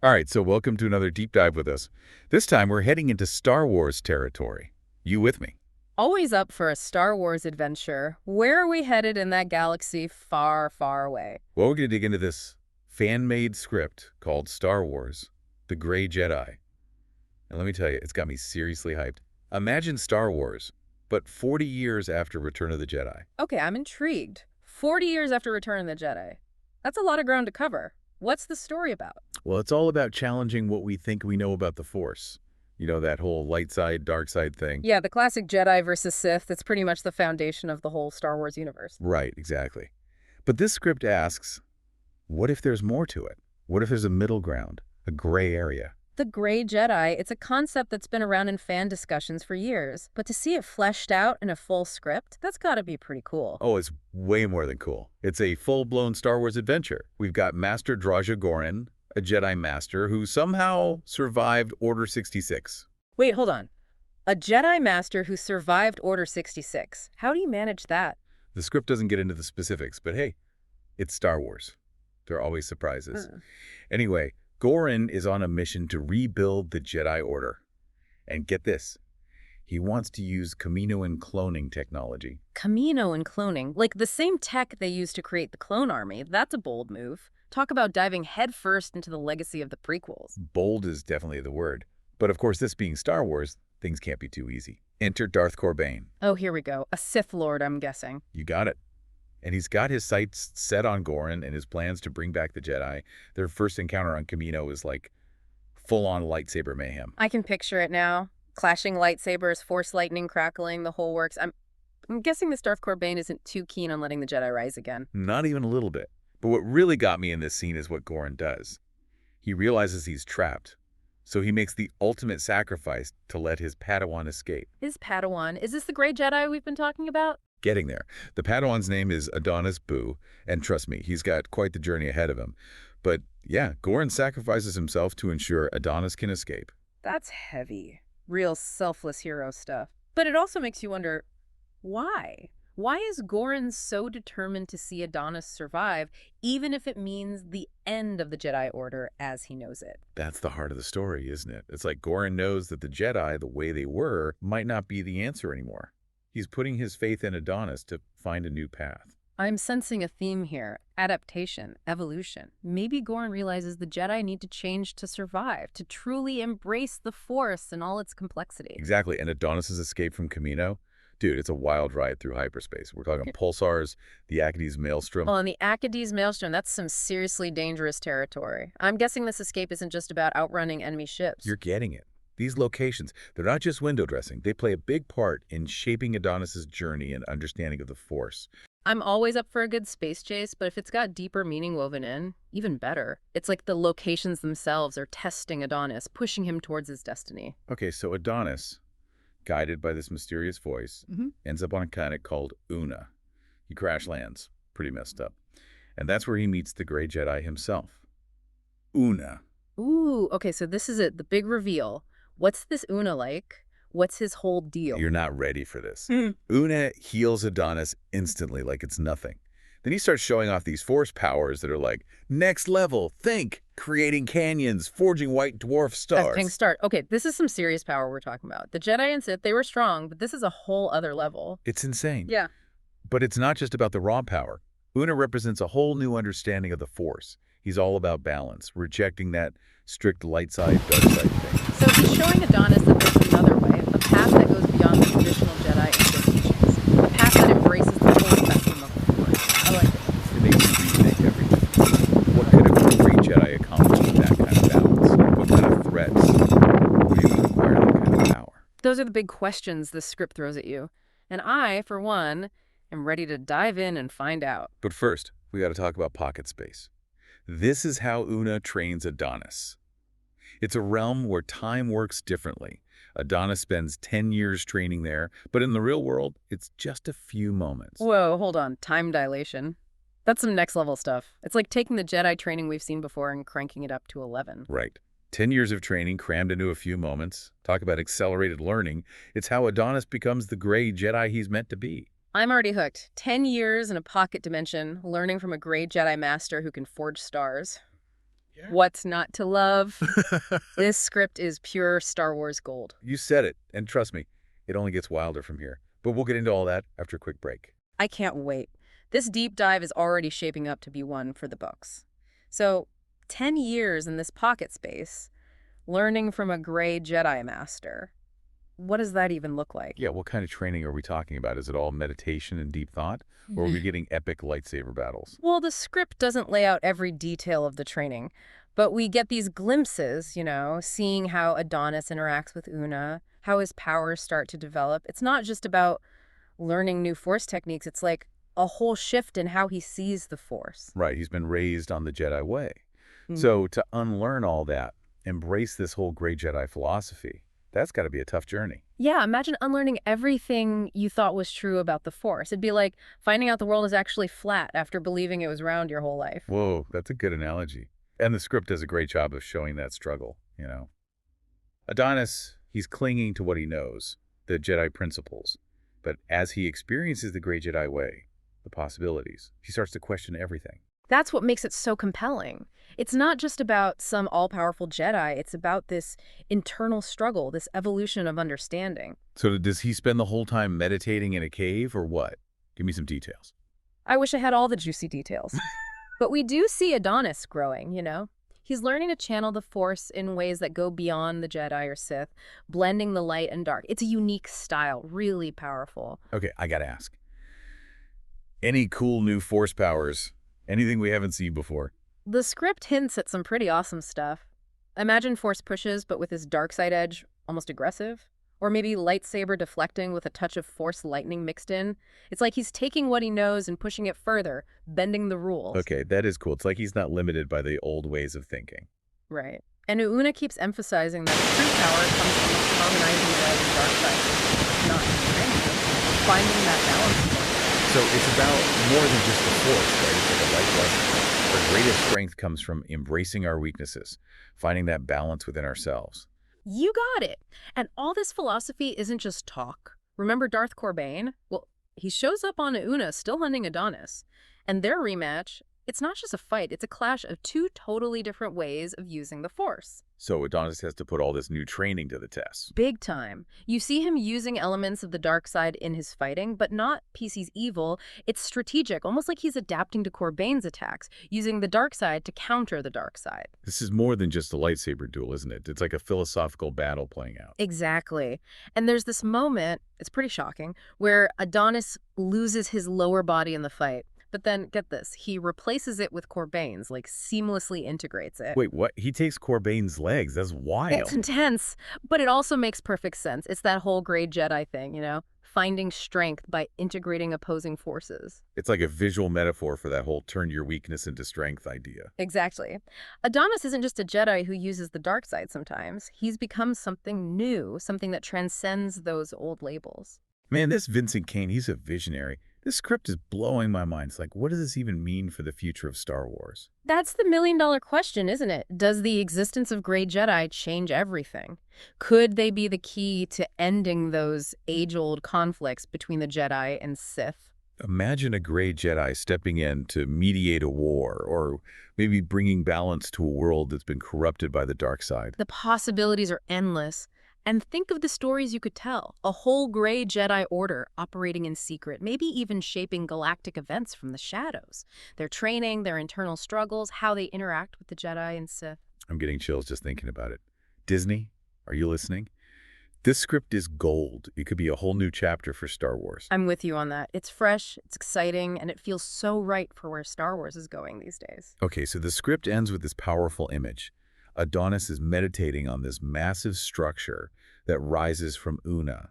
All right, so welcome to another deep dive with us. This time we're heading into Star Wars territory. You with me? Always up for a Star Wars adventure. Where are we headed in that galaxy far, far away? Well, we're going to dig into this fan-made script called Star Wars, The Gray Jedi. And let me tell you, it's got me seriously hyped. Imagine Star Wars, but 40 years after Return of the Jedi. Okay, I'm intrigued. 40 years after Return of the Jedi. That's a lot of ground to cover. What's the story about? Well, it's all about challenging what we think we know about the Force. You know, that whole light side, dark side thing. Yeah, the classic Jedi versus Sith. That's pretty much the foundation of the whole Star Wars universe. Right, exactly. But this script asks, what if there's more to it? What if there's a middle ground, a gray area? The Gray Jedi, it's a concept that's been around in fan discussions for years. But to see it fleshed out in a full script, that's gotta be pretty cool. Oh, it's way more than cool. It's a full-blown Star Wars adventure. We've got Master Draja Gorin, a Jedi Master who somehow survived Order 66. Wait, hold on. A Jedi Master who survived Order 66. How do you manage that? The script doesn't get into the specifics, but hey, it's Star Wars. There are always surprises. Anyway, Gorin is on a mission to rebuild the Jedi Order. And get this, he wants to use Kamino and cloning technology. Kamino and cloning, like the same tech they used to create the clone army. That's a bold move. Talk about diving headfirst into the legacy of the prequels. Bold is definitely the word. But of course, this being Star Wars, things can't be too easy. Enter Darth Corbane. Oh, here we go. A Sith Lord, I'm guessing. You got it. And he's got his sights set on Gorin and his plans to bring back the Jedi. Their first encounter on Kamino is like full-on lightsaber mayhem. I can picture it now. Clashing lightsabers, force lightning crackling, the whole works. I'm guessing this Darth Corbane isn't too keen on letting the Jedi rise again. Not even a little bit. But what really got me in this scene is what Gorin does. He realizes he's trapped. So he makes the ultimate sacrifice to let his Padawan escape. His Padawan, is this the Gray Jedi we've been talking about? Getting there. The Padawan's name is Adonis Buu, and trust me, he's got quite the journey ahead of him. But yeah, Gorin sacrifices himself to ensure Adonis can escape. That's heavy. Real selfless hero stuff. But it also makes you wonder, why? Why is Gorin so determined to see Adonis survive, even if it means the end of the Jedi Order as he knows it? That's the heart of the story, isn't it? It's like Gorin knows that the Jedi, the way they were, might not be the answer anymore. He's putting his faith in Adonis to find a new path. I'm sensing a theme here. Adaptation, evolution. Maybe Gorin realizes the Jedi need to change to survive, to truly embrace the Force and all its complexity. Exactly, and Adonis's escape from Kamino? Dude, it's a wild ride through hyperspace. We're talking pulsars, the Acades Maelstrom. Well, and the Acades Maelstrom, that's some seriously dangerous territory. I'm guessing this escape isn't just about outrunning enemy ships. You're getting it. These locations, they're not just window dressing. They play a big part in shaping Adonis's journey and understanding of the Force. I'm always up for a good space chase, but if it's got deeper meaning woven in, even better. It's like the locations themselves are testing Adonis, pushing him towards his destiny. Okay, so Adonis, guided by this mysterious voice, ends up on a planet called Una. He crash lands, pretty messed up. And that's where he meets the Gray Jedi himself. Una. Ooh, okay, so this is it, the big reveal. What's this Una like? What's his whole deal? You're not ready for this. Una heals Adonis instantly like it's nothing. Then he starts showing off these force powers that are like, next level, think, creating canyons, forging white dwarf stars. Pink start. Okay, this is some serious power we're talking about. The Jedi and Sith, they were strong, but this is a whole other level. It's insane. Yeah. But it's not just about the raw power. Una represents a whole new understanding of the Force. He's all about balance, rejecting that strict light side, dark side thing. So he's showing Adonis that there's another way, a path that goes beyond the traditional Jedi and Sith teachings, a path that embraces the full spectrum of the Force. I like it. It makes you rethink everything. What could a great Jedi accomplish with that kind of balance? What kind of threats would even require that kind of power? Those are the big questions this script throws at you. And I, for one, am ready to dive in and find out. But first, we got to talk about pocket space. This is how Una trains Adonis. It's a realm where time works differently. Adonis spends 10 years training there, but in the real world, it's just a few moments. Whoa, hold on. Time dilation. That's some next level stuff. It's like taking the Jedi training we've seen before and cranking it up to 11. Right. 10 years of training crammed into a few moments. Talk about accelerated learning. It's how Adonis becomes the Gray Jedi he's meant to be. I'm already hooked. 10 years in a pocket dimension, learning from a Gray Jedi Master who can forge stars. What's not to love? This script is pure Star Wars gold. You said it, and trust me, it only gets wilder from here. But we'll get into all that after a quick break. I can't wait. This deep dive is already shaping up to be one for the books. So, 10 years in this pocket space, learning from a Gray Jedi Master. What does that even look like? Yeah, what kind of training are we talking about? Is it all meditation and deep thought? Or are we getting epic lightsaber battles? Well, the script doesn't lay out every detail of the training, but we get these glimpses, seeing how Adonis interacts with Una, how his powers start to develop. It's not just about learning new Force techniques. It's like a whole shift in how he sees the Force. Right, he's been raised on the Jedi way. So to unlearn all that, embrace this whole Gray Jedi philosophy, that's got to be a tough journey. Yeah, imagine unlearning everything you thought was true about the Force. It'd be like finding out the world is actually flat after believing it was round your whole life. Whoa, that's a good analogy. And the script does a great job of showing that struggle, Adonis, he's clinging to what he knows, the Jedi principles. But as he experiences the Gray Jedi way, the possibilities, he starts to question everything. That's what makes it so compelling. It's not just about some all-powerful Jedi. It's about this internal struggle, this evolution of understanding. So does he spend the whole time meditating in a cave or what? Give me some details. I wish I had all the juicy details. But we do see Adonis growing, He's learning to channel the Force in ways that go beyond the Jedi or Sith, blending the light and dark. It's a unique style, really powerful. Okay, I gotta ask. Any cool new Force powers? Anything we haven't seen before? The script hints at some pretty awesome stuff. Imagine Force pushes, but with his dark side edge, almost aggressive. Or maybe lightsaber deflecting with a touch of Force lightning mixed in. It's like he's taking what he knows and pushing it further, bending the rules. Okay, that is cool. It's like he's not limited by the old ways of thinking. Right. And Una keeps emphasizing that true power comes from harmonizing light and dark side, not strength, finding that balance point. So it's about more than just the Force, right? It's like a life lesson. Our greatest strength comes from embracing our weaknesses, finding that balance within ourselves. You got it. And all this philosophy isn't just talk. Remember Darth Corbane? Well, he shows up on Una still hunting Adonis. And their rematch, it's not just a fight, it's a clash of two totally different ways of using the Force. So Adonis has to put all this new training to the test. Big time. You see him using elements of the dark side in his fighting, but not PC's evil. It's strategic, almost like he's adapting to Corbane's attacks, using the dark side to counter the dark side. This is more than just a lightsaber duel, isn't it? It's like a philosophical battle playing out. Exactly. And there's this moment, it's pretty shocking, where Adonis loses his lower body in the fight. But then, get this, he replaces it with Corbane's, like seamlessly integrates it. Wait, what? He takes Corbane's legs. That's wild. It's intense, but it also makes perfect sense. It's that whole Gray Jedi thing, finding strength by integrating opposing forces. It's like a visual metaphor for that whole turn your weakness into strength idea. Exactly. Adonis isn't just a Jedi who uses the dark side sometimes. He's become something new, something that transcends those old labels. Man, this Vincent Cain, he's a visionary. This script is blowing my mind. It's like, what does this even mean for the future of Star Wars? That's the million-dollar question, isn't it? Does the existence of Gray Jedi change everything? Could they be the key to ending those age-old conflicts between the Jedi and Sith? Imagine a Gray Jedi stepping in to mediate a war, or maybe bringing balance to a world that's been corrupted by the dark side. The possibilities are endless. And think of the stories you could tell. A whole Gray Jedi Order operating in secret, maybe even shaping galactic events from the shadows. Their training, their internal struggles, how they interact with the Jedi and Sith. I'm getting chills just thinking about it. Disney, are you listening? This script is gold. It could be a whole new chapter for Star Wars. I'm with you on that. It's fresh, it's exciting, and it feels so right for where Star Wars is going these days. Okay, so the script ends with this powerful image. Adonis is meditating on this massive structure that rises from Una.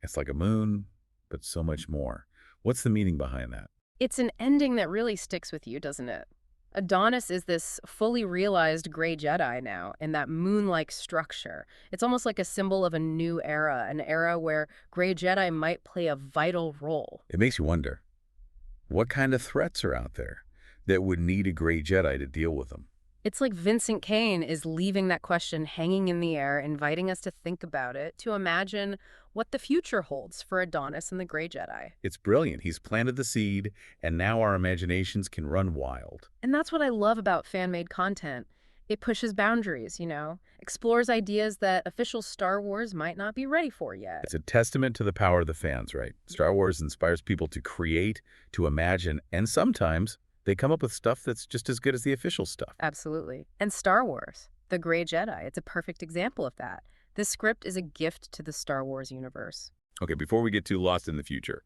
It's like a moon, but so much more. What's the meaning behind that? It's an ending that really sticks with you, doesn't it? Adonis is this fully realized Gray Jedi now in that moon-like structure. It's almost like a symbol of a new era, an era where Gray Jedi might play a vital role. It makes you wonder, what kind of threats are out there that would need a Gray Jedi to deal with them? It's like Vincent Caine is leaving that question hanging in the air, inviting us to think about it, to imagine what the future holds for Adonis and the Gray Jedi. It's brilliant. He's planted the seed, and now our imaginations can run wild. And that's what I love about fan-made content. It pushes boundaries, explores ideas that official Star Wars might not be ready for yet. It's a testament to the power of the fans, right? Star Wars inspires people to create, to imagine, and sometimes they come up with stuff that's just as good as the official stuff. Absolutely. And Star Wars, The Gray Jedi, it's a perfect example of that. This script is a gift to the Star Wars universe. Okay, before we get too lost in the future,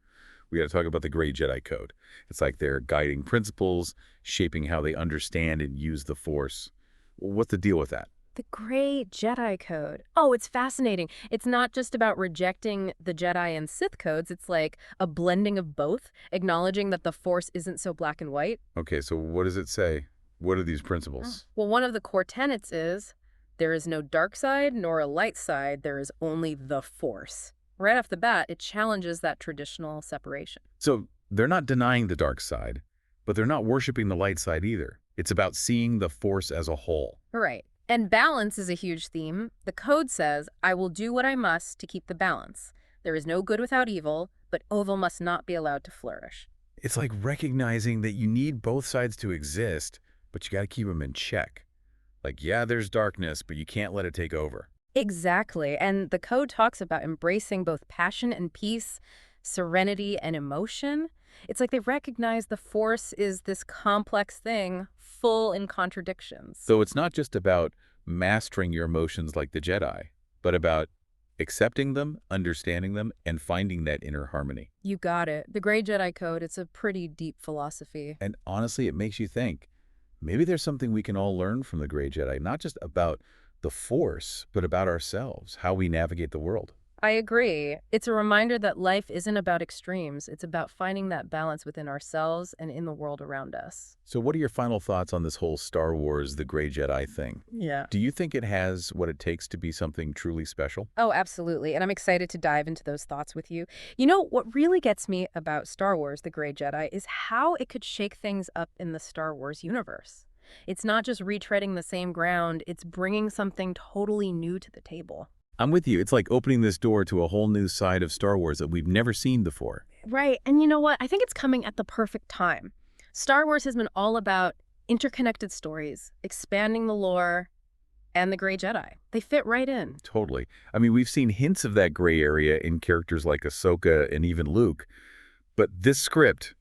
we got to talk about the Gray Jedi Code. It's like their guiding principles, shaping how they understand and use the Force. What's the deal with that? The Gray Jedi Code. Oh, it's fascinating. It's not just about rejecting the Jedi and Sith codes. It's like a blending of both, acknowledging that the Force isn't so black and white. Okay, so what does it say? What are these principles? Well, one of the core tenets is there is no dark side nor a light side. There is only the Force. Right off the bat, it challenges that traditional separation. So they're not denying the dark side, but they're not worshiping the light side either. It's about seeing the Force as a whole. Right. And balance is a huge theme. The code says, I will do what I must to keep the balance. There is no good without evil, but evil must not be allowed to flourish. It's like recognizing that you need both sides to exist, but you got to keep them in check. Like, yeah, there's darkness, but you can't let it take over. Exactly. And the code talks about embracing both passion and peace, serenity and emotion. It's like they recognize the Force is this complex thing, full in contradictions. So it's not just about mastering your emotions like the Jedi, but about accepting them, understanding them, and finding that inner harmony. You got it. The Gray Jedi Code, it's a pretty deep philosophy. And honestly, it makes you think, maybe there's something we can all learn from the Gray Jedi, not just about the Force, but about ourselves, how we navigate the world. I agree. It's a reminder that life isn't about extremes. It's about finding that balance within ourselves and in the world around us. So what are your final thoughts on this whole Star Wars, the Gray Jedi thing? Yeah. Do you think it has what it takes to be something truly special? Oh, absolutely. And I'm excited to dive into those thoughts with you. You know, what really gets me about Star Wars, The Gray Jedi, is how it could shake things up in the Star Wars universe. It's not just retreading the same ground, it's bringing something totally new to the table. I'm with you. It's like opening this door to a whole new side of Star Wars that we've never seen before. Right. And you know what? I think it's coming at the perfect time. Star Wars has been all about interconnected stories, expanding the lore, and the Gray Jedi. They fit right in. Totally. I mean, we've seen hints of that gray area in characters like Ahsoka and even Luke. But this script,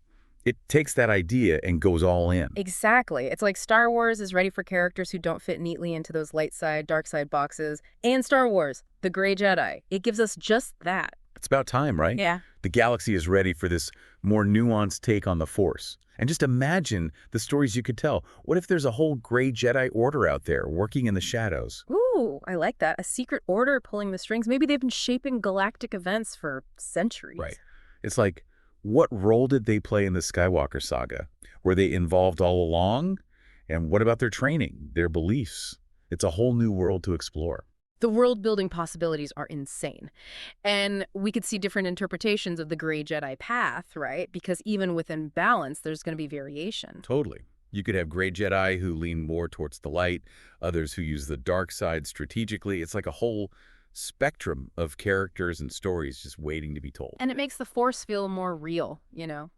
it takes that idea and goes all in. Exactly. It's like Star Wars is ready for characters who don't fit neatly into those light side, dark side boxes. And Star Wars, the Gray Jedi, it gives us just that. It's about time, right? Yeah. The galaxy is ready for this more nuanced take on the Force. And just imagine the stories you could tell. What if there's a whole Gray Jedi order out there working in the shadows? Ooh, I like that. A secret order pulling the strings. Maybe they've been shaping galactic events for centuries. Right. It's like, what role did they play in the Skywalker saga? Were they involved all along? And what about their training, their beliefs? It's a whole new world to explore. The world-building possibilities are insane. And we could see different interpretations of the Gray Jedi path, right? Because even within balance, there's going to be variation. Totally. You could have Gray Jedi who lean more towards the light, others who use the dark side strategically. It's like a whole spectrum of characters and stories just waiting to be told. And it makes the Force feel more real,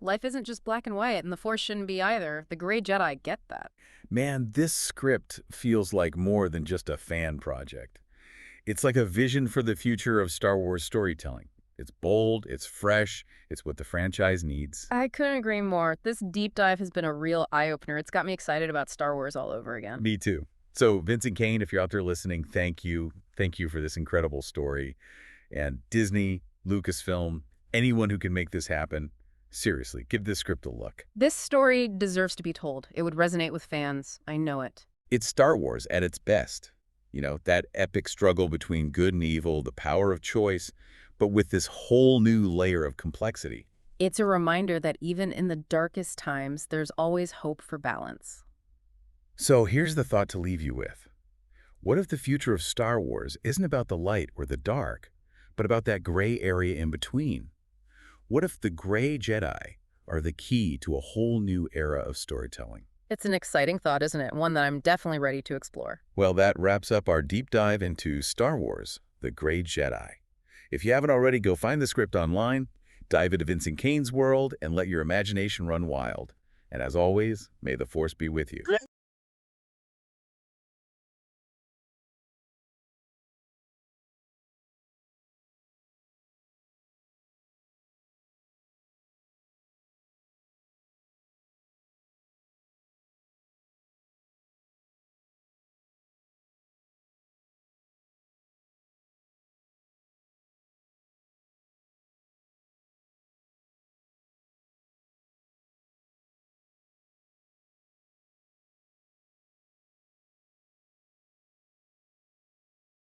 Life isn't just black and white, and the Force shouldn't be either. The Gray Jedi get that. Man, this script feels like more than just a fan project. It's like a vision for the future of Star Wars storytelling. It's bold, it's fresh, it's what the franchise needs. I couldn't agree more. This deep dive has been a real eye-opener. It's got me excited about Star Wars all over again. Me too. So Vincent Caine, if you're out there listening, thank you. Thank you for this incredible story. And Disney, Lucasfilm, anyone who can make this happen, seriously, give this script a look. This story deserves to be told. It would resonate with fans. I know it. It's Star Wars at its best. You know, that epic struggle between good and evil, the power of choice, but with this whole new layer of complexity. It's a reminder that even in the darkest times, there's always hope for balance. So here's the thought to leave you with. What if the future of Star Wars isn't about the light or the dark, but about that gray area in between? What if the Gray Jedi are the key to a whole new era of storytelling? It's an exciting thought, isn't it? One that I'm definitely ready to explore. Well, that wraps up our deep dive into Star Wars, The Gray Jedi. If you haven't already, go find the script online, dive into Vincent Kane's world, and let your imagination run wild. And as always, may the Force be with you.